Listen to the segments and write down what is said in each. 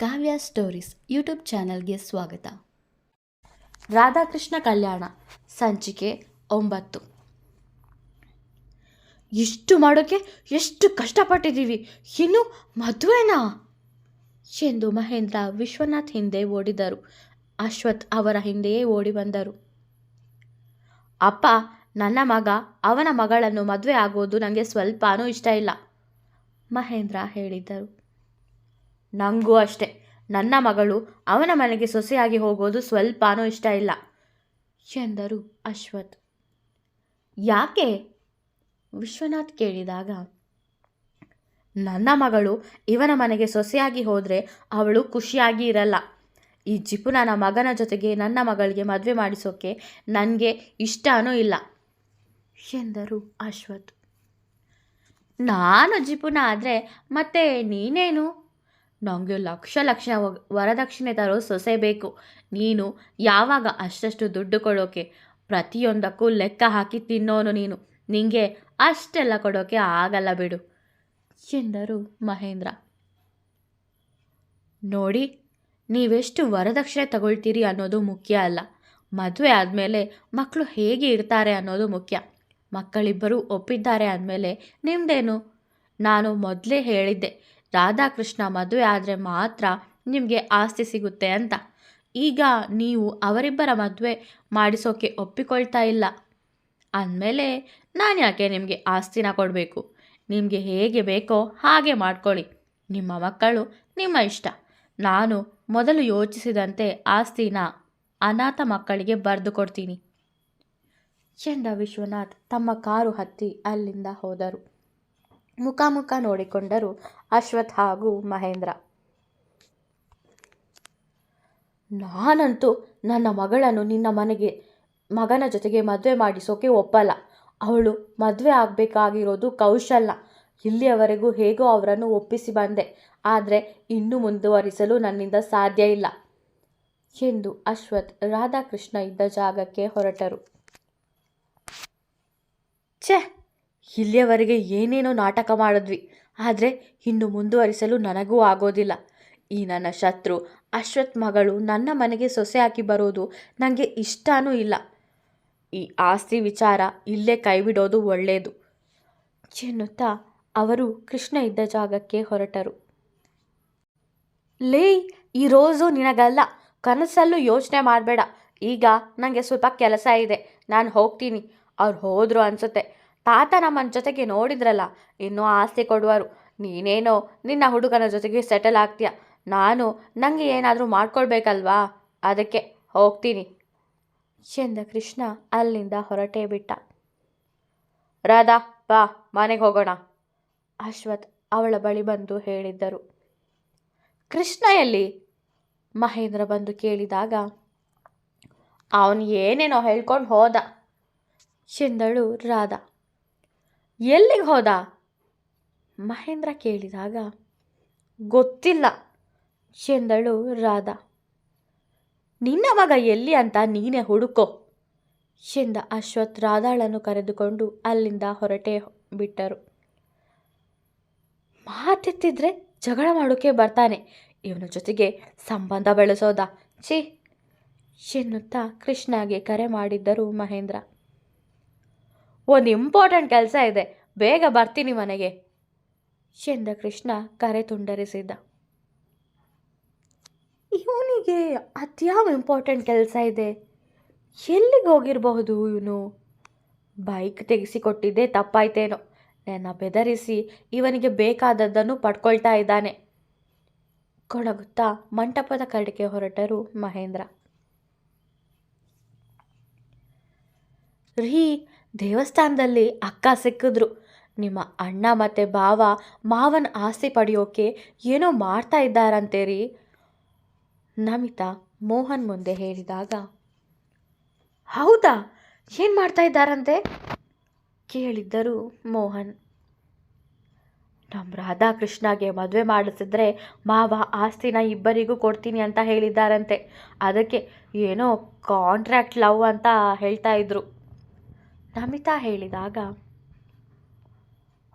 ಕಾವ್ಯ stories YouTube ಚಾನಲ್ಗೆ ಸ್ವಾಗತ. ರಾಧಾಕೃಷ್ಣ ಕಲ್ಯಾಣ ಸಂಚಿಕೆ 9. ಇಷ್ಟು ಮಾಡೋಕ್ಕೆ ಎಷ್ಟು ಕಷ್ಟಪಟ್ಟಿದ್ದೀವಿ, ಇನ್ನು ಮದುವೆನಾ ಎಂದು ಮಹೇಂದ್ರ ವಿಶ್ವನಾಥ್ ಹಿಂದೆ ಓಡಿದರು. ಅಶ್ವಥ್ ಅವರ ಹಿಂದೆಯೇ ಓಡಿ ಬಂದರು. ಅಪ್ಪ, ನನ್ನ ಮಗ ಅವನ ಮಗಳನ್ನು ಮದುವೆ ಆಗೋದು ನನಗೆ ಸ್ವಲ್ಪನೂ ಇಷ್ಟ ಇಲ್ಲ, ಮಹೇಂದ್ರ ಹೇಳಿದರು. ನನಗೂ ಅಷ್ಟೆ, ನನ್ನ ಮಗಳು ಅವನ ಮನೆಗೆ ಸೊಸೆಯಾಗಿ ಹೋಗೋದು ಸ್ವಲ್ಪನೂ ಇಷ್ಟ ಇಲ್ಲ ಎಂದರು ಅಶ್ವಥ್. ಯಾಕೆ? ವಿಶ್ವನಾಥ್ ಕೇಳಿದಾಗ, ನನ್ನ ಮಗಳು ಇವನ ಮನೆಗೆ ಸೊಸೆಯಾಗಿ ಹೋದರೆ ಅವಳು ಖುಷಿಯಾಗಿ ಇರಲ್ಲ. ಈ ಜಿಪುನನ ಮಗನ ಜೊತೆಗೆ ನನ್ನ ಮಗಳಿಗೆ ಮದುವೆ ಮಾಡಿಸೋಕೆ ನನಗೆ ಇಷ್ಟನೂ ಇಲ್ಲ ಎಂದರು ಅಶ್ವಥ್. ನಾನು ಜಿಪುನ ಆದರೆ ಮತ್ತೆ ನೀನೇನು? ನನಗೆ ಲಕ್ಷ ವರದಕ್ಷಿಣೆ ತರೋ ಸೊಸೆ ಬೇಕು. ನೀನು ಯಾವಾಗ ಅಷ್ಟಷ್ಟು ದುಡ್ಡು ಕೊಡೋಕೆ, ಪ್ರತಿಯೊಂದಕ್ಕೂ ಲೆಕ್ಕ ಹಾಕಿ ತಿನ್ನೋನು ನೀನು. ನಿಂಗೆ ಅಷ್ಟೆಲ್ಲ ಕೊಡೋಕೆ ಆಗಲ್ಲ ಬಿಡು ಎಂದರು ಮಹೇಂದ್ರ. ನೋಡಿ, ನೀವೆಷ್ಟು ವರದಕ್ಷಿಣೆ ತಗೊಳ್ತೀರಿ ಅನ್ನೋದು ಮುಖ್ಯ ಅಲ್ಲ, ಮದುವೆ ಆದಮೇಲೆ ಮಕ್ಕಳು ಹೇಗೆ ಇರ್ತಾರೆ ಅನ್ನೋದು ಮುಖ್ಯ. ಮಕ್ಕಳಿಬ್ಬರೂ ಒಪ್ಪಿದ್ದಾರೆ ಅಂದಮೇಲೆ ನಿಮ್ಮದೇನು? ನಾನು ಮೊದಲೇ ಹೇಳಿದ್ದೆ, ರಾಧಾಕೃಷ್ಣ ಮದುವೆ ಆದರೆ ಮಾತ್ರ ನಿಮಗೆ ಆಸ್ತಿ ಸಿಗುತ್ತೆ ಅಂತ. ಈಗ ನೀವು ಅವರಿಬ್ಬರ ಮದುವೆ ಮಾಡಿಸೋಕೆ ಒಪ್ಪಿಕೊಳ್ತಾ ಇಲ್ಲ ಅಂದಮೇಲೆ ನಾನು ಯಾಕೆ ನಿಮಗೆ ಆಸ್ತಿನ ಕೊಡಬೇಕು? ನಿಮಗೆ ಹೇಗೆ ಬೇಕೋ ಹಾಗೆ ಮಾಡ್ಕೊಳ್ಳಿ. ನಿಮ್ಮ ಮಕ್ಕಳು ನಿಮ್ಮ ಇಷ್ಟ. ನಾನು ಮೊದಲು ಯೋಚಿಸಿದಂತೆ ಆಸ್ತಿನ ಅನಾಥ ಮಕ್ಕಳಿಗೆ ಬರೆದು ಕೊಡ್ತೀನಿ ಎಂದ ವಿಶ್ವನಾಥ್ ತಮ್ಮ ಕಾರು ಹತ್ತಿ ಅಲ್ಲಿಂದ ಹೋದರು. ಮುಖಾಮುಖ ನೋಡಿಕೊಂಡರು ಅಶ್ವಥ್ ಹಾಗೂ ಮಹೇಂದ್ರ. ನಾನಂತೂ ನನ್ನ ಮಗಳನ್ನು ನಿನ್ನ ಮಗನ ಜೊತೆಗೆ ಮದುವೆ ಮಾಡಿಸೋಕೆ ಒಪ್ಪಲ್ಲ. ಅವಳು ಮದುವೆ ಆಗಬೇಕಾಗಿರೋದು ಕೌಶಲ್ನ. ಇಲ್ಲಿಯವರೆಗೂ ಹೇಗೋ ಅವರನ್ನು ಒಪ್ಪಿಸಿ ಬಂದೆ, ಆದರೆ ಇನ್ನೂ ಮುಂದುವರಿಸಲು ನನ್ನಿಂದ ಸಾಧ್ಯ ಇಲ್ಲ ಎಂದು ಅಶ್ವಥ್ ರಾಧಾಕೃಷ್ಣ ಇದ್ದ ಜಾಗಕ್ಕೆ ಹೊರಟರು. ಇಲ್ಲಿಯವರೆಗೆ ಏನೇನೋ ನಾಟಕ ಮಾಡಿದ್ವಿ, ಆದರೆ ಇನ್ನು ಮುಂದುವರಿಸಲು ನನಗೂ ಆಗೋದಿಲ್ಲ. ಈ ನನ್ನ ಶತ್ರು ಅಶ್ವಥ್ ಮಗಳು ನನ್ನ ಮನೆಗೆ ಸೊಸೆ ಹಾಕಿ ಬರೋದು ನನಗೆ ಇಷ್ಟನೂ ಇಲ್ಲ. ಈ ಆಸ್ತಿ ವಿಚಾರ ಇಲ್ಲೇ ಕೈಬಿಡೋದು ಒಳ್ಳೆಯದು ಎನ್ನುತ್ತಾ ಅವರು ಕೃಷ್ಣ ಇದ್ದ ಜಾಗಕ್ಕೆ ಹೊರಟರು. ಲೇ, ಈ ರೋಸು ನಿನಗಲ್ಲ, ಕನಸಲ್ಲೂ ಯೋಚನೆ ಮಾಡಬೇಡ. ಈಗ ನನಗೆ ಸ್ವಲ್ಪ ಕೆಲಸ ಇದೆ, ನಾನು ಹೋಗ್ತೀನಿ. ಅವ್ರು ಹೋದರು ಅನಿಸುತ್ತೆ. ತಾತ ನಮ್ಮನ ಜೊತೆಗೆ ನೋಡಿದ್ರಲ್ಲ, ಇನ್ನೂ ಆಸ್ತಿ ಕೊಡುವರು. ನೀನೇನೋ ನಿನ್ನ ಹುಡುಗನ ಜೊತೆಗೆ ಸೆಟಲ್ ಆಗ್ತೀಯ. ನಾನು ನನಗೆ ಏನಾದರೂ ಮಾಡ್ಕೊಳ್ಬೇಕಲ್ವಾ, ಅದಕ್ಕೆ ಹೋಗ್ತೀನಿ ಎಂದ ಕೃಷ್ಣ ಅಲ್ಲಿಂದ ಹೊರಟೇ ಬಿಟ್ಟ. ರಾಧಾ, ಬಾ ಮನೆಗೆ ಹೋಗೋಣ, ಅಶ್ವಥ್ ಅವಳ ಬಳಿ ಬಂದು ಹೇಳಿದ್ದರು. ಕೃಷ್ಣ ಎಲ್ಲಿ? ಮಹೇಂದ್ರ ಬಂದು ಕೇಳಿದಾಗ, ಅವನು ಏನೇನೋ ಹೇಳ್ಕೊಂಡು ಹೋದ ಎಂದಳು ರಾಧಾ. ಎಲ್ಲಿಗೆ ಹೋದ? ಮಹೇಂದ್ರ ಕೇಳಿದಾಗ, ಗೊತ್ತಿಲ್ಲ ಎಂದಳು ರಾಧಾ. ನಿನ್ನ ಮಗ ಎಲ್ಲಿ ಅಂತ ನೀನೇ ಹುಡುಕೋ ಎಂದ ಅಶ್ವಥ್ ರಾಧಾಳನ್ನು ಕರೆದುಕೊಂಡು ಅಲ್ಲಿಂದ ಹೊರಟೇ ಬಿಟ್ಟರು. ಮಾತೆತ್ತಿದ್ರೆ ಜಗಳ ಮಾಡೋಕೆ ಬರ್ತಾನೆ, ಇವನ ಜೊತೆಗೆ ಸಂಬಂಧ ಬೆಳೆಸೋದ ಛೀ ಎನ್ನುತ್ತಾ ಕೃಷ್ಣಗೆ ಕರೆ ಮಾಡಿದ್ದರು ಮಹೇಂದ್ರ. ಒಂದು ಇಂಪಾರ್ಟೆಂಟ್ ಕೆಲಸ ಇದೆ, ಬೇಗ ಬರ್ತೀನಿ ಮನೆಗೆ ಎಂದ ಕೃಷ್ಣ ಕರೆ ತುಂಡರಿಸಿದ್ದ. ಇವನಿಗೆ ಅದ್ಯಾವ ಇಂಪಾರ್ಟೆಂಟ್ ಕೆಲಸ ಇದೆ? ಎಲ್ಲಿಗೆ ಹೋಗಿರಬಹುದು ಇವನು? ಬೈಕ್ ತೆಗೆಸಿಕೊಟ್ಟಿದ್ದೇ ತಪ್ಪಾಯ್ತೇನೋ. ನನ್ನ ಬೆದರಿಸಿ ಇವನಿಗೆ ಬೇಕಾದದ್ದನ್ನು ಪಡ್ಕೊಳ್ತಾ ಇದ್ದಾನೆ. ಕೊಡಗುತ್ತಾ ಮಂಟಪದ ಕಡೆಗೆ ಹೊರಟರು ಮಹೇಂದ್ರ. ರೀ, ದೇವಸ್ಥಾನದಲ್ಲಿ ಅಕ್ಕ ಸಿಕ್ಕಿದ್ರು. ನಿಮ್ಮ ಅಣ್ಣ ಮತ್ತು ಭಾವ ಮಾವನ ಆಸ್ತಿ ಪಡೆಯೋಕೆ ಏನೋ ಮಾಡ್ತಾ ಇದ್ದಾರಂತೆ ರೀ, ನಮಿತಾ ಮೋಹನ್ ಮುಂದೆ ಹೇಳಿದಾಗ, ಹೌದಾ, ಏನು ಮಾಡ್ತಾ ಇದ್ದಾರಂತೆ ಕೇಳಿದ್ದರು ಮೋಹನ್. ನಮ್ಮ ರಾಧಾಕೃಷ್ಣಗೆ ಮದುವೆ ಮಾಡಿಸಿದ್ರೆ ಮಾವ ಆಸ್ತಿನ ಇಬ್ಬರಿಗೂ ಕೊಡ್ತೀನಿ ಅಂತ ಹೇಳಿದ್ದಾರಂತೆ. ಅದಕ್ಕೆ ಏನೋ ಕಾಂಟ್ರಾಕ್ಟ್ ಲವ್ ಅಂತ ಹೇಳ್ತಾ ಇದ್ರು, ನಮಿತಾ ಹೇಳಿದಾಗ,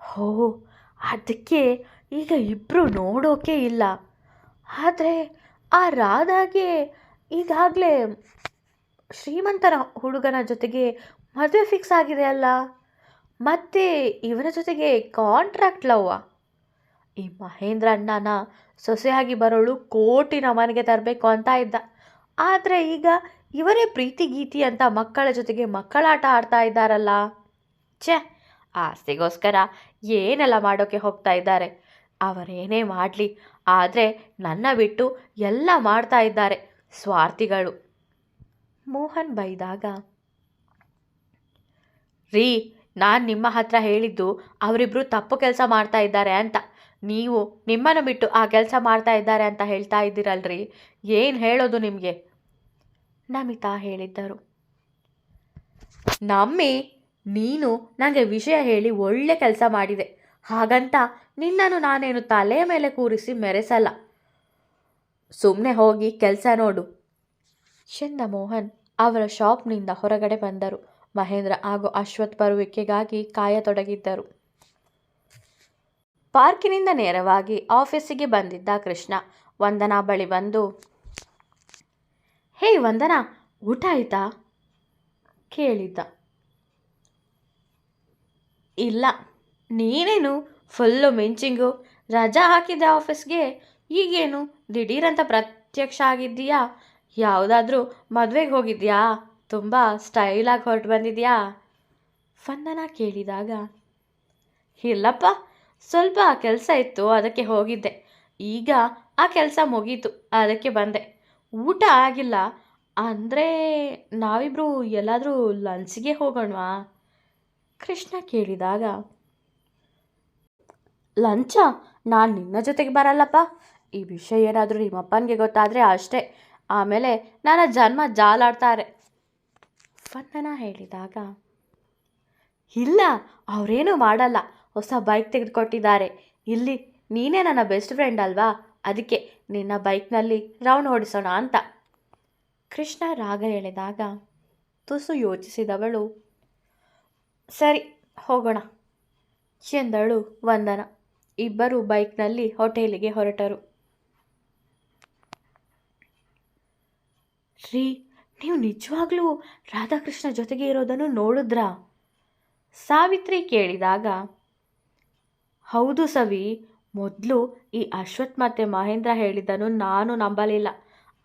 ಹೋ, ಅದಕ್ಕೆ ಈಗ ಇಬ್ಬರು ನೋಡೋಕೆ ಇಲ್ಲ. ಆದರೆ ಆ ರಾಧಾಗೆ ಈಗಾಗಲೇ ಶ್ರೀಮಂತರ ಹುಡುಗನ ಜೊತೆಗೆ ಮದುವೆ ಫಿಕ್ಸ್ ಆಗಿದೆ ಅಲ್ಲ, ಮತ್ತೆ ಇವನ ಜೊತೆಗೆ ಕಾಂಟ್ರಾಕ್ಟ್ ಲವ್ವ. ಈ ಮಹೇಂದ್ರ ಅಣ್ಣನ ಸೊಸೆಯಾಗಿ ಬರೋಳು ಕೋಟಿನ ಮನೆಗೆ ತರಬೇಕು ಅಂತ ಇದ್ದ. ಆದರೆ ಈಗ ಇವರೇ ಪ್ರೀತಿ ಗೀತಿ ಅಂತ ಮಕ್ಕಳ ಜೊತೆಗೆ ಮಕ್ಕಳಾಟ ಆಡ್ತಾ ಇದ್ದಾರಲ್ಲ. ಛೇ, ಆಸ್ತಿಗೋಸ್ಕರ ಏನೆಲ್ಲ ಮಾಡೋಕ್ಕೆ ಹೋಗ್ತಾ ಇದ್ದಾರೆ. ಅವರೇನೇ ಮಾಡಲಿ, ಆದರೆ ನನ್ನ ಬಿಟ್ಟು ಎಲ್ಲ ಮಾಡ್ತಾ ಇದ್ದಾರೆ ಸ್ವಾರ್ಥಿಗಳು. ಮೋಹನ್ ಬೈದಾಗ, ರೀ, ನಾನು ನಿಮ್ಮ ಹತ್ರ ಹೇಳಿದ್ದು ಅವರಿಬ್ಬರು ತಪ್ಪು ಕೆಲಸ ಮಾಡ್ತಾ ಇದ್ದಾರೆ ಅಂತ. ನೀವು ನಿಮ್ಮನ್ನು ಬಿಟ್ಟು ಆ ಕೆಲಸ ಮಾಡ್ತಾ ಇದ್ದಾರೆ ಅಂತ ಹೇಳ್ತಾ ಇದ್ದೀರಲ್ರಿ, ಏನು ಹೇಳೋದು ನಿಮಗೆ? ನಮಿತಾ ಹೇಳಿದ್ದರು. ನಮ್ಮಿ, ನೀನು ನನಗೆ ವಿಷಯ ಹೇಳಿ ಒಳ್ಳೆ ಕೆಲಸ ಮಾಡಿದೆ. ಹಾಗಂತ ನಿನ್ನನ್ನು ನಾನೇನು ತಲೆಯ ಮೇಲೆ ಕೂರಿಸಿ ಮೆರೆಸಲ್ಲ. ಸುಮ್ಮನೆ ಹೋಗಿ ಕೆಲಸ ನೋಡು. ಚಂದ್ರಮೋಹನ್ ಅವರ ಶಾಪ್ನಿಂದ ಹೊರಗಡೆ ಬಂದರು. ಮಹೇಂದ್ರ ಹಾಗೂ ಅಶ್ವಥ್ ಬರುವಿಕೆಗಾಗಿ ಕಾಯತೊಡಗಿದ್ದರು. ಪಾರ್ಕಿನಿಂದ ನೇರವಾಗಿ ಆಫೀಸಿಗೆ ಬಂದಿದ್ದ ಕೃಷ್ಣ ವಂದನಾ ಬಳಿ ಬಂದು, ಹೇ ವಂದನಾ, ಊಟ ಆಯ್ತಾ ಕೇಳಿದ್ದ. ಇಲ್ಲ, ನೀನೇನು ಫುಲ್ಲು ಮಿಂಚಿಂಗು, ರಜಾ ಹಾಕಿದ್ದೆ ಆಫೀಸ್ಗೆ, ಈಗೇನು ದಿಢೀರಂತ ಪ್ರತ್ಯಕ್ಷ ಆಗಿದ್ದೀಯಾ? ಯಾವುದಾದ್ರೂ ಮದುವೆಗೆ ಹೋಗಿದ್ಯಾ? ತುಂಬ ಸ್ಟೈಲಾಗಿ ಹೊರಟು ಬಂದಿದ್ಯಾ? ವಂದನಾ ಕೇಳಿದಾಗ, ಇಲ್ಲಪ್ಪ, ಸ್ವಲ್ಪ ಕೆಲಸ ಇತ್ತು, ಅದಕ್ಕೆ ಹೋಗಿದ್ದೆ. ಈಗ ಆ ಕೆಲಸ ಮುಗೀತು, ಅದಕ್ಕೆ ಬಂದೆ. ಊಟ ಆಗಿಲ್ಲ ಅಂದರೆ ನಾವಿಬ್ಬರು ಎಲ್ಲಾದರೂ ಲಂಚ್ಗೆ ಹೋಗೋಣವಾ? ಕೃಷ್ಣ ಕೇಳಿದಾಗ, ಲಂಚ? ನಾನು ನಿನ್ನ ಜೊತೆಗೆ ಬರಲ್ಲಪ್ಪ. ಈ ವಿಷಯ ಏನಾದರೂ ನಿಮ್ಮಪ್ಪನಿಗೆ ಗೊತ್ತಾದರೆ ಅಷ್ಟೇ, ಆಮೇಲೆ ನನ್ನ ಜನ್ಮ ಜಾಲಾಡ್ತಾರೆ. ವಂದನಾ ಹೇಳಿದಾಗ, ಇಲ್ಲ, ಅವರೇನೂ ಮಾಡಲ್ಲ. ಹೊಸ ಬೈಕ್ ತೆಗೆದುಕೊಟ್ಟಿದ್ದಾರೆ. ಇಲ್ಲಿ ನೀನೇ ನನ್ನ ಬೆಸ್ಟ್ ಫ್ರೆಂಡ್ ಅಲ್ವಾ, ಅದಕ್ಕೆ ನಿನ್ನ ಬೈಕ್ನಲ್ಲಿ ರೌಂಡ್ ಓಡಿಸೋಣ ಅಂತ. ಕೃಷ್ಣ ರಾಗ ಎಳೆದಾಗ ತುಸು ಯೋಚಿಸಿದವಳು, ಸರಿ ಹೋಗೋಣ ಎಂದಳು ವಂದನಾ. ಇಬ್ಬರು ಬೈಕ್ನಲ್ಲಿ ಹೋಟೆಲಿಗೆ ಹೊರಟರು. ರೀ, ನೀವು ನಿಜವಾಗ್ಲೂ ರಾಧಾಕೃಷ್ಣ ಜೊತೆಗೆ ಇರೋದನ್ನು ನೋಡಿದ್ರಾ? ಸಾವಿತ್ರಿ ಕೇಳಿದಾಗ, ಹೌದು ಸವಿ, ಮೊದಲು ಈ ಅಶ್ವಥ್ ಮತ್ತು ಮಹೇಂದ್ರ ಹೇಳಿದ್ದನ್ನು ನಾನು ನಂಬಲಿಲ್ಲ.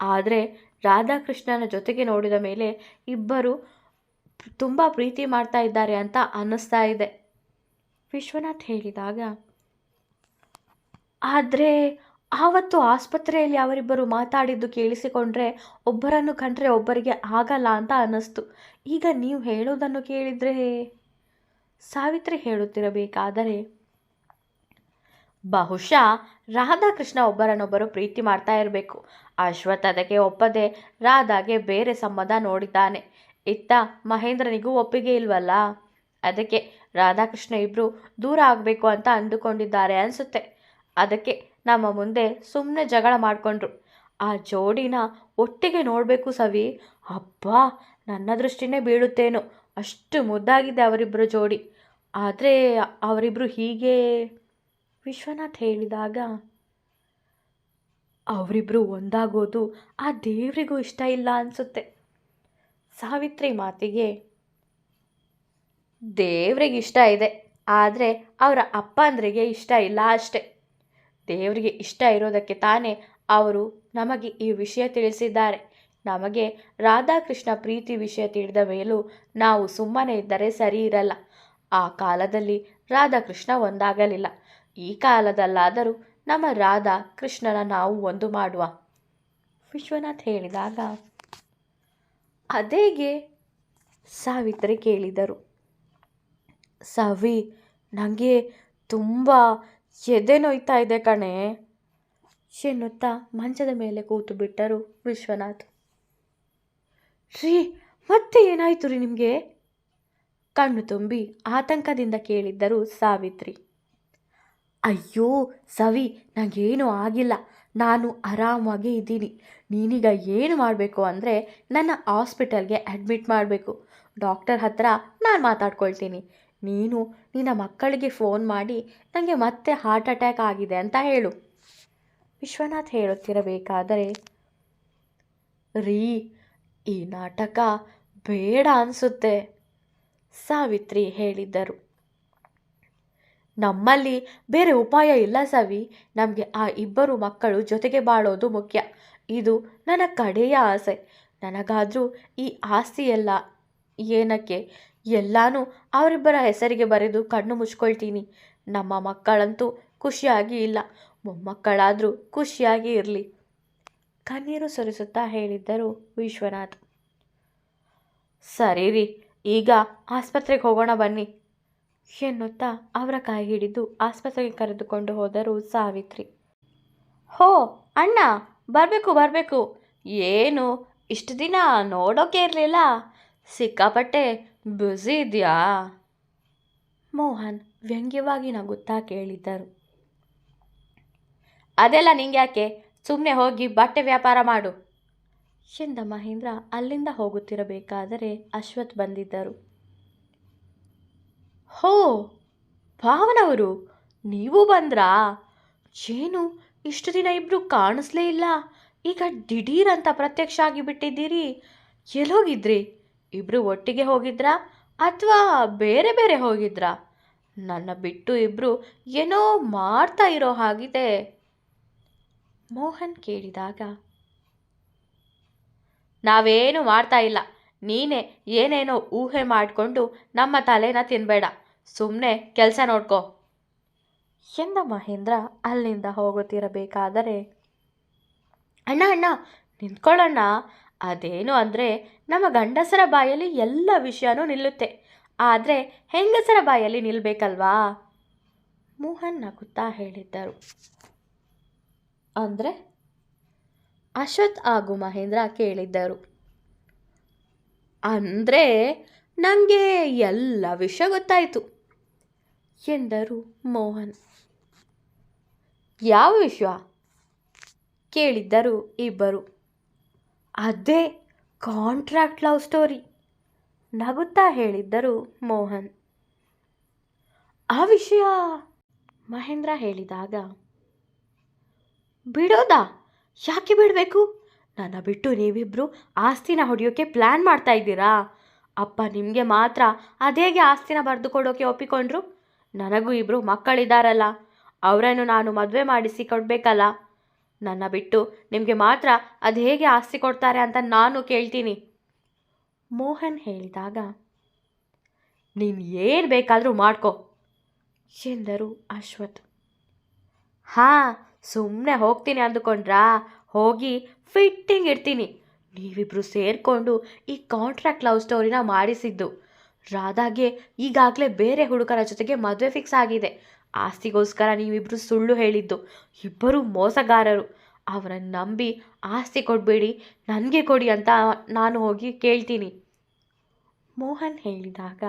ಆದರೆ ರಾಧಾಕೃಷ್ಣನ ಜೊತೆಗೆ ನೋಡಿದ ಮೇಲೆ ಇಬ್ಬರು ತುಂಬ ಪ್ರೀತಿ ಮಾಡ್ತಾ ಇದ್ದಾರೆ ಅಂತ ಅನ್ನಿಸ್ತಾ ಇದೆ. ವಿಶ್ವನಾಥ್ ಹೇಳಿದಾಗ, ಆದರೆ ಆವತ್ತು ಆಸ್ಪತ್ರೆಯಲ್ಲಿ ಅವರಿಬ್ಬರು ಮಾತಾಡಿದ್ದು ಕೇಳಿಸಿಕೊಂಡ್ರೆ ಒಬ್ಬರನ್ನು ಕಂಡ್ರೆ ಒಬ್ಬರಿಗೆ ಆಗಲ್ಲ ಅಂತ ಅನ್ನಿಸ್ತು. ಈಗ ನೀವು ಹೇಳೋದನ್ನು ಕೇಳಿದರೆ ಸಾವಿತ್ರಿ ಹೇಳುತ್ತಿರಬೇಕಾದರೆ, ಬಹುಶಃ ರಾಧಾಕೃಷ್ಣ ಒಬ್ಬರನ್ನೊಬ್ಬರು ಪ್ರೀತಿ ಮಾಡ್ತಾ ಇರಬೇಕು. ಅಶ್ವಥ್ ಅದಕ್ಕೆ ಒಪ್ಪದೆ ರಾಧಾಗೆ ಬೇರೆ ಸಂಬಂಧ ನೋಡಿದ್ದಾನೆ. ಇತ್ತ ಮಹೇಂದ್ರನಿಗೂ ಒಪ್ಪಿಗೆ ಇಲ್ವಲ್ಲ, ಅದಕ್ಕೆ ರಾಧಾಕೃಷ್ಣ ಇಬ್ಬರು ದೂರ ಆಗಬೇಕು ಅಂತ ಅಂದುಕೊಂಡಿದ್ದಾರೆ ಅನಿಸುತ್ತೆ. ಅದಕ್ಕೆ ನಮ್ಮ ಮುಂದೆ ಸುಮ್ಮನೆ ಜಗಳ ಮಾಡಿಕೊಂಡ್ರು. ಆ ಜೋಡಿನ ಒಟ್ಟಿಗೆ ನೋಡಬೇಕು ಸವಿ. ಅಬ್ಬಾ, ನನ್ನ ದೃಷ್ಟಿನೇ ಬೀಳುತ್ತೇನೋ, ಅಷ್ಟು ಮುದ್ದಾಗಿದೆ ಅವರಿಬ್ಬರು ಜೋಡಿ. ಆದರೆ ಅವರಿಬ್ಬರು ಹೀಗೆ ವಿಶ್ವನಾಥ್ ಹೇಳಿದಾಗ, ಅವರಿಬ್ಬರು ಒಂದಾಗೋದು ಆ ದೇವರಿಗೂ ಇಷ್ಟ ಇಲ್ಲ ಅನಿಸುತ್ತೆ. ಸಾವಿತ್ರಿ ಮಾತಿಗೆ, ದೇವ್ರಿಗೆ ಇಷ್ಟ ಇದೆ, ಆದರೆ ಅವರ ಅಪ್ಪಂದ್ರಿಗೆ ಇಷ್ಟ ಇಲ್ಲ ಅಷ್ಟೆ. ದೇವರಿಗೆ ಇಷ್ಟ ಇರೋದಕ್ಕೆ ತಾನೇ ಅವರು ನಮಗೆ ಈ ವಿಷಯ ತಿಳಿಸಿದ್ದಾರೆ. ನಮಗೆ ರಾಧಾಕೃಷ್ಣ ಪ್ರೀತಿ ವಿಷಯ ತಿಳಿದ ಮೇಲೂ ನಾವು ಸುಮ್ಮನೆ ಇದ್ದರೆ ಸರಿ ಇರಲ್ಲ. ಆ ಕಾಲದಲ್ಲಿ ರಾಧಾಕೃಷ್ಣ ಒಂದಾಗಲಿಲ್ಲ. ಈ ಕಾಲದಲ್ಲಾದರೂ ನಮ್ಮ ರಾಧಾ ಕೃಷ್ಣನ ನಾವು ಒಂದು ಮಾಡುವ. ವಿಶ್ವನಾಥ್ ಹೇಳಿದಾಗ, ಅದೇಗೆ ಸಾವಿತ್ರಿ ಕೇಳಿದರು. ಸವಿ, ನನಗೆ ತುಂಬ ಎದೆ ನೋಯ್ತಾ ಇದೆ ಕಣೆ ಎನ್ನುತ್ತಾ ಮಂಚದ ಮೇಲೆ ಕೂತು ಬಿಟ್ಟರು ವಿಶ್ವನಾಥ್. ರೀ, ಮತ್ತೆ ಏನಾಯಿತು ರೀ ನಿಮಗೆ? ಕಣ್ಣು ತುಂಬಿ ಆತಂಕದಿಂದ ಕೇಳಿದ್ದರು ಸಾವಿತ್ರಿ. ಅಯ್ಯೋ ಸವಿ, ನನಗೇನೂ ಆಗಿಲ್ಲ, ನಾನು ಆರಾಮಾಗೇ ಇದ್ದೀನಿ. ನೀನೀಗ ಏನು ಮಾಡಬೇಕು ಅಂದರೆ ನನ್ನ ಹಾಸ್ಪಿಟಲ್ಗೆ ಅಡ್ಮಿಟ್ ಮಾಡಬೇಕು. ಡಾಕ್ಟರ್ ಹತ್ರ ನಾನು ಮಾತಾಡ್ಕೊಳ್ತೀನಿ. ನೀನು ನಿನ್ನ ಮಕ್ಕಳಿಗೆ ಫೋನ್ ಮಾಡಿ ನನಗೆ ಮತ್ತೆ ಹಾರ್ಟ್ ಅಟ್ಯಾಕ್ ಆಗಿದೆ ಅಂತ ಹೇಳು. ವಿಶ್ವನಾಥ್ ಹೇಳುತ್ತಿರಬೇಕಾದರೆ, ರೀ, ಈ ನಾಟಕ ಬೇಡ ಅನಿಸುತ್ತೆ, ಸಾವಿತ್ರಿ ಹೇಳಿದ್ದರು. ನಮ್ಮಲ್ಲಿ ಬೇರೆ ಉಪಾಯ ಇಲ್ಲ ಸವಿ. ನಮಗೆ ಆ ಇಬ್ಬರು ಮಕ್ಕಳು ಜೊತೆಗೆ ಬಾಳೋದು ಮುಖ್ಯ. ಇದು ನನ್ನ ಕಡೆಯ ಆಸೆ. ನನಗಾದರೂ ಈ ಆಸ್ತಿ ಎಲ್ಲ ಏನಕ್ಕೆ? ಎಲ್ಲಾನು ಅವರಿಬ್ಬರ ಹೆಸರಿಗೆ ಬರೆದು ಕಣ್ಣು ಮುಚ್ಕೊಳ್ತೀನಿ. ನಮ್ಮ ಮಕ್ಕಳಂತೂ ಖುಷಿಯಾಗಿ ಇಲ್ಲ, ಮೊಮ್ಮಕ್ಕಳಾದರೂ ಖುಷಿಯಾಗಿ ಇರಲಿ, ಕಣ್ಣೀರು ಸುರಿಸುತ್ತಾ ಹೇಳಿದ್ದರು ವಿಶ್ವನಾಥ್. ಸರಿ ರೀ, ಈಗ ಆಸ್ಪತ್ರೆಗೆ ಹೋಗೋಣ ಬನ್ನಿ ಎನ್ನುತ್ತಾ ಅವರ ಕೈ ಹಿಡಿದು ಆಸ್ಪತ್ರೆಗೆ ಕರೆದುಕೊಂಡು ಹೋದರು ಸಾವಿತ್ರಿ. ಹೋ ಅಣ್ಣ, ಬರಬೇಕು. ಏನು ಇಷ್ಟು ದಿನ ನೋಡೋಕೆ ಇರಲಿಲ್ಲ, ಸಿಕ್ಕಾಪಟ್ಟೆ ಬ್ಯುಸಿ ಇದೆಯಾ? ಮೋಹನ್ ವ್ಯಂಗ್ಯವಾಗಿ ನಗುತ್ತಾ ಕೇಳಿದ್ದರು. ಅದೆಲ್ಲ ನಿಂಗ್ಯಾಕೆ, ಸುಮ್ಮನೆ ಹೋಗಿ ಬಟ್ಟೆ ವ್ಯಾಪಾರ ಮಾಡು ಎಂದ ಮಹೇಂದ್ರ ಅಲ್ಲಿಂದ ಹೋಗುತ್ತಿರಬೇಕಾದರೆ ಅಶ್ವಥ್ ಬಂದಿದ್ದರು. ಹೋ ಭಾವನವರು, ನೀವು ಬಂದ್ರಾ? ಏನು ಇಷ್ಟು ದಿನ ಇಬ್ಬರು ಕಾಣಿಸ್ಲೇ ಇಲ್ಲ, ಈಗ ದಿಢೀರ್ ಅಂತ ಪ್ರತ್ಯಕ್ಷ ಆಗಿಬಿಟ್ಟಿದ್ದೀರಿ. ಎಲ್ಲೋಗಿದ್ರಿ? ಇಬ್ಬರು ಒಟ್ಟಿಗೆ ಹೋಗಿದ್ರಾ ಅಥವಾ ಬೇರೆ ಬೇರೆ ಹೋಗಿದ್ರಾ? ನನ್ನ ಬಿಟ್ಟು ಇಬ್ಬರು ಏನೋ ಮಾಡ್ತಾ ಇರೋ ಹಾಗಿದೆ ಮೋಹನ್ ಕೇಳಿದಾಗ, ನಾವೇನು ಮಾಡ್ತಾ ಇಲ್ಲ, ನೀನೇ ಏನೇನೋ ಊಹೆ ಮಾಡಿಕೊಂಡು ನಮ್ಮ ತಲೆನ ತಿನ್ಬೇಡ, ಸುಮ್ಮನೆ ಕೆಲಸ ನೋಡ್ಕೋ ಎಂದ ಮಹೇಂದ್ರ ಅಲ್ಲಿಂದ ಹೋಗುತ್ತಿರಬೇಕಾದರೆ, ಅಣ್ಣ ನಿಂತ್ಕೊಳ್ಳೋಣ. ಅದೇನು ಅಂದರೆ, ನಮ್ಮ ಗಂಡಸರ ಬಾಯಲ್ಲಿ ಎಲ್ಲ ವಿಷಯನೂ ನಿಲ್ಲುತ್ತೆ, ಆದರೆ ಹೆಂಗಸರ ಬಾಯಲ್ಲಿ ನಿಲ್ಲಬೇಕಲ್ವಾ? ಮೋಹನ್ ನಗುತ್ತಾ ಹೇಳಿದ್ದರು. ಅಂದರೆ? ಅಶ್ವಥ್ ಹಾಗೂ ಮಹೇಂದ್ರ ಕೇಳಿದ್ದರು. ಅಂದರೆ ನನಗೆ ಎಲ್ಲ ವಿಷಯ ಗೊತ್ತಾಯಿತು ಎಂದರು ಮೋಹನ್. ಯಾವ ವಿಷಯ ಕೇಳಿದ್ದರು ಇಬ್ಬರು. ಅದೇ ಕಾಂಟ್ರಾಕ್ಟ್ ಲವ್ ಸ್ಟೋರಿ ನಗುತ್ತಾ ಹೇಳಿದ್ದರು ಮೋಹನ್. ಆ ವಿಷಯ ಮಹೇಂದ್ರ ಹೇಳಿದಾಗ, ಬಿಡೋದಾ? ಯಾಕೆ ಬಿಡಬೇಕು? ನನ್ನ ಬಿಟ್ಟು ನೀವಿಬ್ಬರು ಆಸ್ತಿನ ಹೊಡೆಯೋಕ್ಕೆ ಪ್ಲ್ಯಾನ್ ಮಾಡ್ತಾ ಇದ್ದೀರಾ? ಅಪ್ಪ ನಿಮಗೆ ಮಾತ್ರ ಅದೇಗೆ ಆಸ್ತಿನ ಬರೆದು ಕೊಡೋಕ್ಕೆ ಒಪ್ಪಿಕೊಂಡ್ರು? ನನಗೂ ಇಬ್ಬರು ಮಕ್ಕಳಿದ್ದಾರಲ್ಲ, ಅವರನ್ನು ನಾನು ಮದುವೆ ಮಾಡಿಸಿ ಕೊಡಬೇಕಲ್ಲ. ನನ್ನ ಬಿಟ್ಟು ನಿಮಗೆ ಮಾತ್ರ ಅದು ಹೇಗೆ ಆಸ್ತಿ ಕೊಡ್ತಾರೆ ಅಂತ ನಾನು ಕೇಳ್ತೀನಿ ಮೋಹನ್ ಹೇಳಿದಾಗ, ನೀನು ಏನು ಬೇಕಾದರೂ ಮಾಡ್ಕೊ ಎಂದರು ಅಶ್ವಥ್. ಹಾಂ, ಸುಮ್ಮನೆ ಹೋಗ್ತೀನಿ ಅಂದುಕೊಂಡ್ರಾ? ಹೋಗಿ ಫಿಟ್ಟಿಂಗ್ ಇಡ್ತೀನಿ. ನೀವಿಬ್ಬರು ಸೇರಿಕೊಂಡು ಈ ಕಾಂಟ್ರಾಕ್ಟ್ ಲವ್ ಸ್ಟೋರಿನ ಮಾಡಿಸಿದ್ದು. ರಾಧಾಗೆ ಈಗಾಗಲೇ ಬೇರೆ ಹುಡುಗರ ಜೊತೆಗೆ ಮದುವೆ ಫಿಕ್ಸ್ ಆಗಿದೆ. ಆಸ್ತಿಗೋಸ್ಕರ ನೀವಿಬ್ಬರು ಸುಳ್ಳು ಹೇಳಿದ್ದು. ಇಬ್ಬರು ಮೋಸಗಾರರು. ಅವರನ್ನು ನಂಬಿ ಆಸ್ತಿ ಕೊಡಬೇಡಿ, ನನಗೆ ಕೊಡಿ ಅಂತ ನಾನು ಹೋಗಿ ಕೇಳ್ತೀನಿ ಮೋಹನ್ ಹೇಳಿದಾಗ,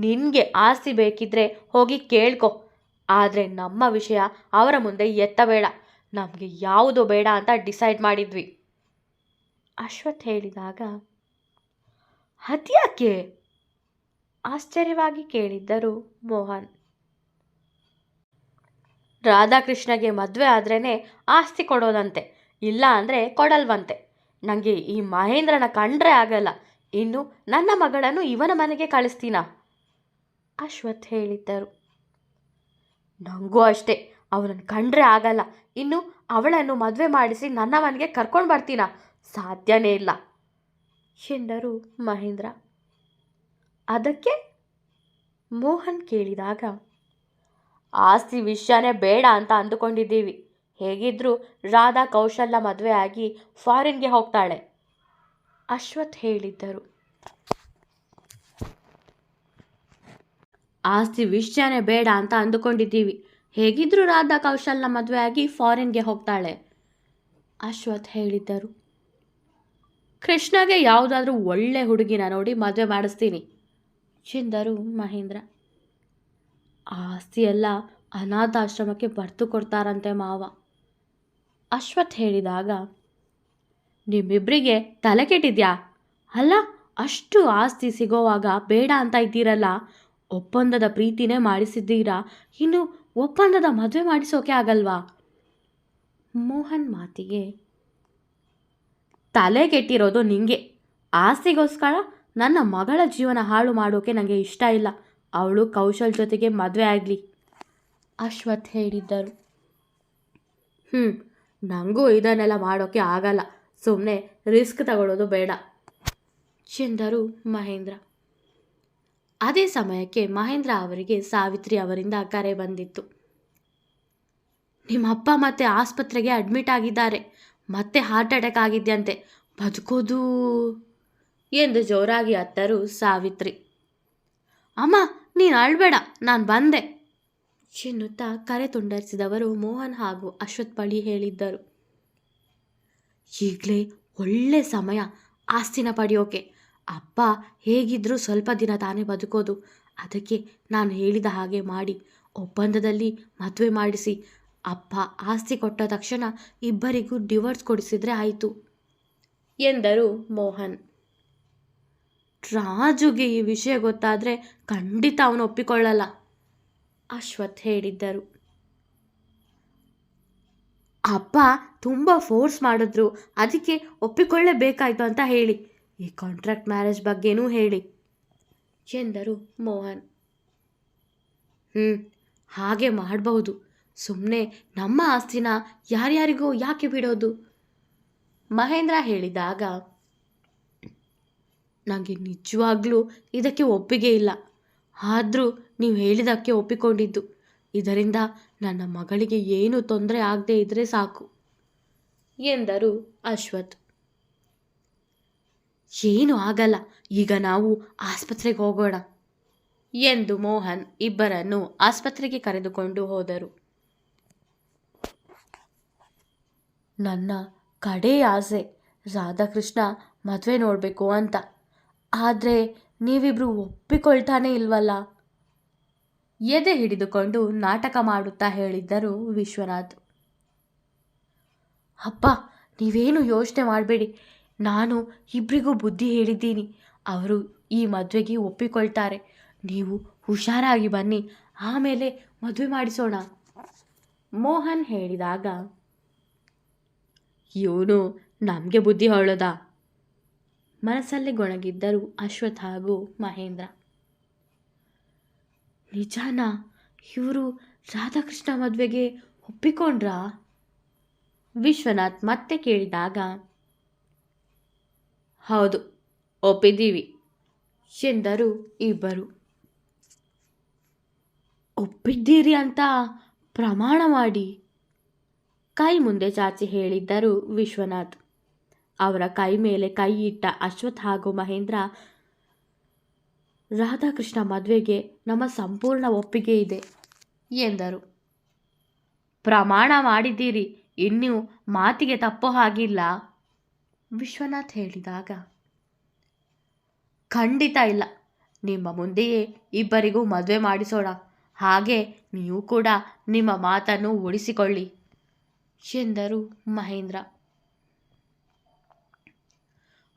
ನಿನಗೆ ಆಸ್ತಿ ಬೇಕಿದ್ರೆ ಹೋಗಿ ಕೇಳ್ಕೊ, ಆದರೆ ನಮ್ಮ ವಿಷಯ ಅವರ ಮುಂದೆ ಎತ್ತಬೇಡ. ನಮಗೆ ಯಾವುದು ಬೇಡ ಅಂತ ಡಿಸೈಡ್ ಮಾಡಿದ್ವಿ ಅಶ್ವಥ್ ಹೇಳಿದಾಗ, ಅದ್ಯಾಕೆ ಆಶ್ಚರ್ಯವಾಗಿ ಕೇಳಿದ್ದರು ಮೋಹನ್. ರಾಧಾಕೃಷ್ಣಗೆ ಮದುವೆ ಆದ್ರೇ ಆಸ್ತಿ ಕೊಡೋದಂತೆ, ಇಲ್ಲ ಅಂದರೆ ಕೊಡಲ್ವಂತೆ. ನನಗೆ ಈ ಮಹೇಂದ್ರನ ಕಂಡ್ರೆ ಆಗಲ್ಲ. ಇನ್ನು ನನ್ನ ಮಗಳನ್ನು ಇವನ ಮನೆಗೆ ಕಳಿಸ್ತೀನ ಅಶ್ವಥ್ ಹೇಳಿದ್ದರು. ನನಗೂ ಅಷ್ಟೇ, ಅವನನ್ನು ಕಂಡ್ರೆ ಆಗಲ್ಲ. ಇನ್ನು ಅವಳನ್ನು ಮದುವೆ ಮಾಡಿಸಿ ನನ್ನ ಮನೆಗೆ ಕರ್ಕೊಂಡು ಬರ್ತೀನ? ಸಾಧ್ಯನೇ ಇಲ್ಲ ಎಂದರು ಮಹೇಂದ್ರ. ಅದಕ್ಕೆ ಮೋಹನ್ ಕೇಳಿದಾಗ, ಆಸ್ತಿ ವಿಷಯನೇ ಬೇಡ ಅಂತ ಅಂದುಕೊಂಡಿದ್ದೀವಿ. ಹೇಗಿದ್ರೂ ರಾಧಾ ಕೌಶಲ್ಯ ಮದುವೆ ಆಗಿ ಫಾರಿನ್ಗೆ ಹೋಗ್ತಾಳೆ ಅಶ್ವಥ್ ಹೇಳಿದ್ದರು. ಆಸ್ತಿ ವಿಷಯನೇ ಬೇಡ ಅಂತ ಅಂದುಕೊಂಡಿದ್ದೀವಿ. ಹೇಗಿದ್ರೂ ರಾಧಾ ಕೌಶಲ್ಯ ಮದುವೆ ಆಗಿ ಫಾರಿನ್ಗೆ ಹೋಗ್ತಾಳೆ ಅಶ್ವಥ್ ಹೇಳಿದ್ದರು. ಕೃಷ್ಣಗೆ ಯಾವುದಾದ್ರೂ ಒಳ್ಳೆ ಹುಡುಗಿನ ನೋಡಿ ಮದುವೆ ಮಾಡಿಸ್ತೀನಿ ಎಂದರು ಮಹೇಂದ್ರ. ಆಸ್ತಿ ಎಲ್ಲ ಅನಾಥಾಶ್ರಮಕ್ಕೆ ಬರ್ತು ಕೊಡ್ತಾರಂತೆ ಮಾವ ಅಶ್ವಥ್ ಹೇಳಿದಾಗ, ನಿಮ್ಮಿಬ್ಬರಿಗೆ ತಲೆ ಕೆಟ್ಟಿದ್ಯಾ? ಅಲ್ಲ, ಅಷ್ಟು ಆಸ್ತಿ ಸಿಗೋವಾಗ ಬೇಡ ಅಂತ ಇದ್ದೀರಲ್ಲ. ಒಪ್ಪಂದದ ಪ್ರೀತಿನೇ ಮಾಡಿಸಿದ್ದೀರಾ, ಇನ್ನು ಒಪ್ಪಂದದ ಮದುವೆ ಮಾಡಿಸೋಕೆ ಆಗಲ್ವಾ? ಮೋಹನ್ ಮಾತಿಗೆ ತಲೆ ಕೆಟ್ಟಿರೋದು ನಿಂಗೆ. ಆಸ್ತಿಗೋಸ್ಕರ ನನ್ನ ಮಗಳ ಜೀವನ ಹಾಳು ಮಾಡೋಕೆ ನನಗೆ ಇಷ್ಟ ಇಲ್ಲ. ಅವಳು ಕೌಶಲ್ ಜೊತೆಗೆ ಮದುವೆ ಆಗಲಿ, ಅಶ್ವಥ್ ಹೇಳಿದ್ದರು. ನನಗೂ ಇದನ್ನೆಲ್ಲ ಮಾಡೋಕ್ಕೆ ಆಗಲ್ಲ. ಸುಮ್ಮನೆ ರಿಸ್ಕ್ ತಗೊಳ್ಳೋದು ಬೇಡ ಎಂದರು ಮಹೇಂದ್ರ. ಅದೇ ಸಮಯಕ್ಕೆ ಮಹೇಂದ್ರ ಅವರಿಗೆ ಸಾವಿತ್ರಿ ಅವರಿಂದ ಕರೆ ಬಂದಿತ್ತು. ನಿಮ್ಮ ಅಪ್ಪ ಮತ್ತೆ ಆಸ್ಪತ್ರೆಗೆ ಅಡ್ಮಿಟ್ ಆಗಿದ್ದಾರೆ. ಮತ್ತೆ ಹಾರ್ಟ್ ಅಟ್ಯಾಕ್ ಆಗಿದ್ಯಂತೆ. ಬದುಕೋದು ಎಂದು ಜೋರಾಗಿ ಅತ್ತರು ಸಾವಿತ್ರಿ. ಅಮ್ಮ, ನೀನು ಅಳ್ಬೇಡ, ನಾನು ಬಂದೆ ಎನ್ನುತ್ತಾ ಕರೆ ತುಂಡರಿಸಿದವರು ಮೋಹನ್ ಹಾಗೂ ಅಶ್ವಥ್ ಬಳಿ ಹೇಳಿದ್ದರು. ಈಗಲೇ ಒಳ್ಳೆ ಸಮಯ ಆಸ್ತಿನ ಪಡೆಯೋಕೆ. ಅಪ್ಪ ಹೇಗಿದ್ರೂ ಸ್ವಲ್ಪ ದಿನ ತಾನೇ ಬದುಕೋದು. ಅದಕ್ಕೆ ನಾನು ಹೇಳಿದ ಹಾಗೆ ಮಾಡಿ ಒಪ್ಪಂದದಲ್ಲಿ ಮದುವೆ ಮಾಡಿಸಿ ಅಪ್ಪ ಆಸ್ತಿ ಕೊಟ್ಟ ತಕ್ಷಣ ಇಬ್ಬರಿಗೂ ಡಿವೋರ್ಸ್ ಕೊಡಿಸಿದ್ರೆ ಆಯಿತು ಎಂದರು ಮೋಹನ್. ರಾಜುಗೆ ಈ ವಿಷಯ ಗೊತ್ತಾದರೆ ಖಂಡಿತ ಅವನು ಒಪ್ಪಿಕೊಳ್ಳಲ್ಲ, ಅಶ್ವಥ್ ಹೇಳಿದ್ದರು. ಅಪ್ಪ ತುಂಬ ಫೋರ್ಸ್ ಮಾಡಿದ್ರು, ಅದಕ್ಕೆ ಒಪ್ಪಿಕೊಳ್ಳೇಬೇಕಾಯ್ತು ಅಂತ ಹೇಳಿ. ಈ ಕಾಂಟ್ರಾಕ್ಟ್ ಮ್ಯಾರೇಜ್ ಬಗ್ಗೆನೂ ಹೇಳಿ ಎಂದರು ಮೋಹನ್. ಹಾಗೆ ಮಾಡಬಹುದು. ಸುಮ್ಮನೆ ನಮ್ಮ ಆಸ್ತಿನ ಯಾರ್ಯಾರಿಗೋ ಯಾಕೆ ಬಿಡೋದು? ಮಹೇಂದ್ರ ಹೇಳಿದಾಗ ನನಗೆ ನಿಜವಾಗ್ಲೂ ಇದಕ್ಕೆ ಒಪ್ಪಿಗೆ ಇಲ್ಲ. ಆದರೂ ನೀವು ಹೇಳಿದ್ದಕ್ಕೆ ಒಪ್ಪಿಕೊಂಡಿದ್ದು. ಇದರಿಂದ ನನ್ನ ಮಗಳಿಗೆ ಏನೂ ತೊಂದರೆ ಆಗದೆ ಇದ್ದರೆ ಸಾಕು ಎಂದರು ಅಶ್ವಥ್. ಏನೂ ಆಗಲ್ಲ, ಈಗ ನಾವು ಆಸ್ಪತ್ರೆಗೆ ಹೋಗೋಣ ಎಂದು ಮೋಹನ್ ಇಬ್ಬರನ್ನು ಆಸ್ಪತ್ರೆಗೆ ಕರೆದುಕೊಂಡು ಹೋದರು. ನನ್ನ ಕಡೇ ಆಸೆ ರಾಧಾಕೃಷ್ಣ ಮದುವೆ ನೋಡಬೇಕು ಅಂತ. ಆದರೆ ನೀವಿಬ್ರು ಒಪ್ಪಿಕೊಳ್ತಾನೆ ಇಲ್ವಲ್ಲ, ಎದೆ ಹಿಡಿದುಕೊಂಡು ನಾಟಕ ಮಾಡುತ್ತಾ ಹೇಳಿದ್ದರು ವಿಶ್ವನಾಥ್. ಅಪ್ಪ, ನೀವೇನು ಯೋಚನೆ ಮಾಡಬೇಡಿ. ನಾನು ಇಬ್ಬರಿಗೂ ಬುದ್ಧಿ ಹೇಳಿದ್ದೀನಿ. ಅವರು ಈ ಮದುವೆಗೆ ಒಪ್ಪಿಕೊಳ್ತಾರೆ. ನೀವು ಹುಷಾರಾಗಿ ಬನ್ನಿ, ಆಮೇಲೆ ಮದುವೆ ಮಾಡಿಸೋಣ ಮೋಹನ್ ಹೇಳಿದಾಗ, ಇವನು ನಮಗೆ ಬುದ್ಧಿ ಹೇಳೋದಾ? ಮನಸ್ಸಲ್ಲೇ ಗೊಣಗಿದ್ದರು ಅಶ್ವಥ್ ಹಾಗೂ ಮಹೇಂದ್ರ. ನಿಜಾನಾ? ಇವರು ರಾಧಾಕೃಷ್ಣ ಮದುವೆಗೆ ಒಪ್ಪಿಕೊಂಡ್ರಾ? ವಿಶ್ವನಾಥ್ ಮತ್ತೆ ಕೇಳಿದಾಗ, ಹೌದು, ಒಪ್ಪಿದ್ದೀವಿ ಎಂದರು ಇಬ್ಬರು. ಒಪ್ಪಿದ್ದೀರಿ ಅಂತ ಪ್ರಮಾಣ ಮಾಡಿ ಕೈ ಮುಂದೆ ಚಾಚಿ ಹೇಳಿದ್ದರು ವಿಶ್ವನಾಥ್. ಅವರ ಕೈ ಮೇಲೆ ಕೈ ಇಟ್ಟ ಅಶ್ವಥ್ ಹಾಗೂ ಮಹೇಂದ್ರ, ರಾಧಾಕೃಷ್ಣ ಮದುವೆಗೆ ನಮ್ಮ ಸಂಪೂರ್ಣ ಒಪ್ಪಿಗೆ ಇದೆ ಎಂದರು. ಪ್ರಮಾಣ ಮಾಡಿದ್ದೀರಿ, ಇನ್ನೂ ಮಾತಿಗೆ ತಪ್ಪೋ ಹಾಗಿಲ್ಲ ವಿಶ್ವನಾಥ್ ಹೇಳಿದಾಗ, ಖಂಡಿತ ಇಲ್ಲ. ನಿಮ್ಮ ಮುಂದೆಯೇ ಇಬ್ಬರಿಗೂ ಮದುವೆ ಮಾಡಿಸೋಣ. ಹಾಗೆ ನೀವು ಕೂಡ ನಿಮ್ಮ ಮಾತನ್ನು ಉಳಿಸಿಕೊಳ್ಳಿ ಎಂದರು ಮಹೇಂದ್ರ.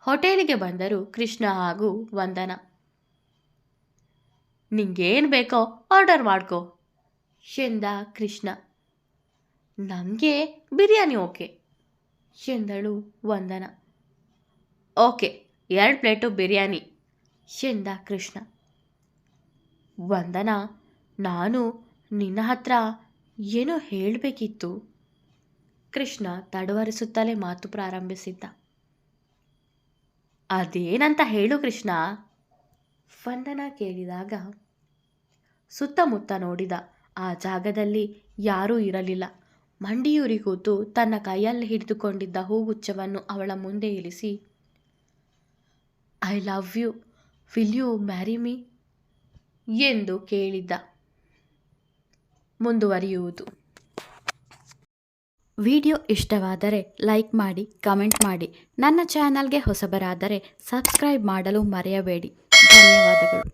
ಹೋಟೆಲಿಗೆ ಬಂದರು ಕೃಷ್ಣ ಹಾಗೂ ವಂದನಾ. ನಿಂಗೇನು ಬೇಕೋ ಆರ್ಡರ್ ಮಾಡ್ಕೋ ಎಂದ ಕೃಷ್ಣ. ನಮಗೆ ಬಿರಿಯಾನಿ ಓಕೆ ಎಂದಳು ವಂದನಾ. ಓಕೆ, 2 ಪ್ಲೇಟು ಬಿರಿಯಾನಿ ಎಂದ ಕೃಷ್ಣ. ವಂದನಾ, ನಾನು ನಿನ್ನ ಹತ್ರ ಏನೋ ಹೇಳಬೇಕಿತ್ತು. ಕೃಷ್ಣ ತಡವರಿಸುತ್ತಲೇ ಮಾತು ಪ್ರಾರಂಭಿಸಿದ್ದ. ಅದೇನಂತ ಹೇಳು ಕೃಷ್ಣ, ವಂದನಾ ಕೇಳಿದಾಗ ಸುತ್ತಮುತ್ತ ನೋಡಿದ. ಆ ಜಾಗದಲ್ಲಿ ಯಾರೂ ಇರಲಿಲ್ಲ. ಮಂಡಿಯೂರಿ ಕೂತು ತನ್ನ ಕೈಯಲ್ಲಿ ಹಿಡಿದುಕೊಂಡಿದ್ದ ಹೂಗುಚ್ಛವನ್ನು ಅವಳ ಮುಂದೆ ಇಳಿಸಿ, I love you, will you marry me ಎಂದು ಕೇಳಿದ್ದ. ಮುಂದುವರಿಯುವುದು. ವಿಡಿಯೋ ಇಷ್ಟವಾದರೆ ಲೈಕ್ ಮಾಡಿ, ಕಮೆಂಟ್ ಮಾಡಿ. ನನ್ನ ಚಾನಲ್ಗೆ ಹೊಸಬರಾದರೆ ಸಬ್ಸ್ಕ್ರೈಬ್ ಮಾಡಲು ಮರೆಯಬೇಡಿ. ಧನ್ಯವಾದಗಳು.